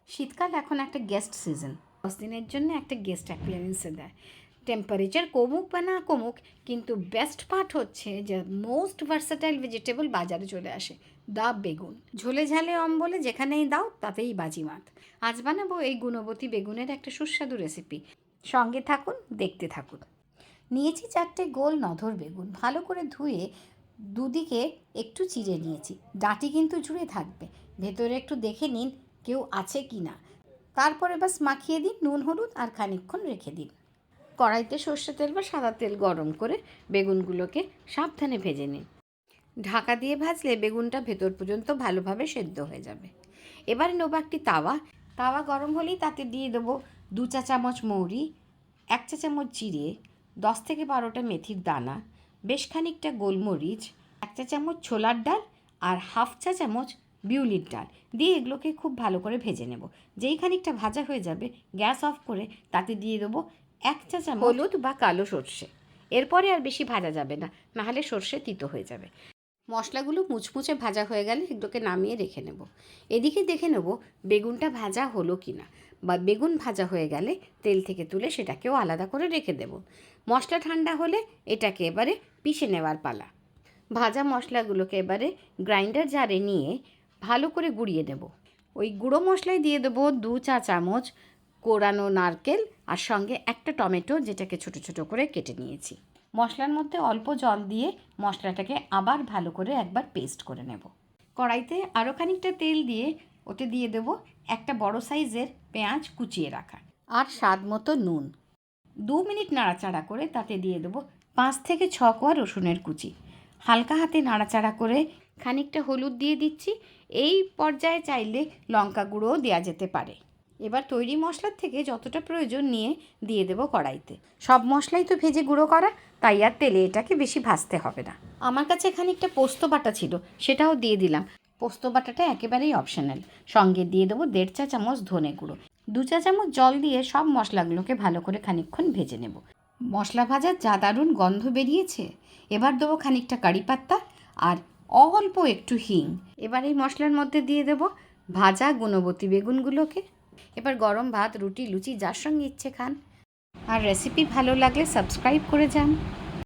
শীতকাল এখন একটা গেস্ট সিজন, 10 দিনের জন্য একটা গেস্ট অ্যাপিয়ারেন্সে দেয়। টেম্পারেচার কমুক বা না কমুক, কিন্তু বেস্ট পার্ট হচ্ছে যে মোস্ট ভার্সাটাইল ভেজিটেবল বাজারে চলে আসে, দা বেগুন। ঝোলে ঝালে অম্বলে যেখানেই দাও তাতেই বাজিমাত। আজ বানাবো এই গুণবতী বেগুনের একটা সুস্বাদু রেসিপি। সঙ্গে থাকুন, দেখতে থাকুন। নিয়েছি 4টে গোল নধর বেগুন, ভালো করে ধুয়ে দুদিকে একটু চিড়ে নিয়েছি। ডাঁটি কিন্তু জুড়ে থাকবে, ভেতরে একটু দেখে নিন কেউ আছে কি না। তারপরে বাস মাখিয়ে দিন নুন হলুদ আর খানিকক্ষণ রেখে দিন। কড়াইতে সর্ষে তেল বা সাদা তেল গরম করে বেগুনগুলোকে সাবধানে ভেজে নিন। ঢাকা দিয়ে ভাজলে বেগুনটা ভেতর পর্যন্ত ভালোভাবে সেদ্ধ হয়ে যাবে। এবারে নেব একটি তাওয়া গরম হলেই তাতে দিয়ে দেবো 2 চা চামচ মৌরি, 1 চা চামচ জিরে, 10 থেকে 12টা মেথির দানা, বেশ খানিকটা গোলমরিচ, 1 চা চামচ ছোলার ডাল আর হাফ চা চামচ বিউলির ডাল দিয়ে এগুলোকে খুব ভালো করে ভেজে নেব। যেই খানিকটা ভাজা হয়ে যাবে গ্যাস অফ করে তাতে দিয়ে দেবো 1 চা চামচ হলুদ বা কালো সর্ষে। এরপরে আর বেশি ভাজা যাবে না, নাহলে সর্ষে তিতো হয়ে যাবে। মশলাগুলো মুচমুচে ভাজা হয়ে গেলে এগুলোকে নামিয়ে রেখে নেব। এদিকে দেখে নেব বেগুনটা ভাজা হলো কি না, বা বেগুন ভাজা হয়ে গেলে তেল থেকে তুলে সেটাকেও আলাদা করে রেখে দেব। মশলা ঠান্ডা হলে এটাকে এবারে পিষে নেওয়ার পালা। ভাজা মশলাগুলোকে এবারে গ্রাইন্ডার জারে নিয়ে ভালো করে গুঁড়িয়ে নেব। ওই গুঁড়ো মশলায় দিয়ে দেবো 2 চা চামচ কোরানো নারকেল আর সঙ্গে একটা টমেটো, যেটাকে ছোট ছোট করে কেটে নিয়েছি। মশলার মধ্যে অল্প জল দিয়ে মশলাটাকে আবার ভালো করে একবার পেস্ট করে নেব। কড়াইতে আরও খানিকটা তেল দিয়ে ওতে দিয়ে দেবো একটা বড় সাইজের পেঁয়াজ কুচিয়ে রাখা আর স্বাদ মতো নুন। 2 মিনিট নাড়াচাড়া করে তাতে দিয়ে দেবো 5 থেকে 6 কোয়া রসুনের কুচি। হালকা হাতে নাড়াচাড়া করে খানিকটা হলুদ দিয়ে দিচ্ছি। এই পর্যায়ে চাইলে লঙ্কা গুঁড়োও দেওয়া যেতে পারে। এবার তৈরি মশলার থেকে যতটা প্রয়োজন নিয়ে দিয়ে দেবো কড়াইতে। সব মশলাই তো ভেজে গুঁড়ো করা, তাই আর তেলে এটাকে বেশি ভাজতে হবে না। আমার কাছে খানিকটা পোস্ত বাটা ছিল, সেটাও দিয়ে দিলাম। পোস্ত বাটাটা একেবারেই অপশনাল। সঙ্গে দিয়ে দেবো 1.5 চা চামচ ধনে গুঁড়ো। 2 চা চামচ জল দিয়ে সব মশলাগুলোকে ভালো করে খানিকক্ষণ ভেজে নেব। মশলা ভাজার যা দারুণ গন্ধ বেরিয়েছে। এবার দেবো খানিকটা কারি পাতা আর অল্প একটু হিং। এবার এই মশলার মধ্যে দিয়ে দেবো ভাজা গুণবতী বেগুনগুলোকে। এবার গরম ভাত, রুটি, লুচি যার সঙ্গে ইচ্ছে খান। আর রেসিপি ভালো লাগলে সাবস্ক্রাইব করে যান।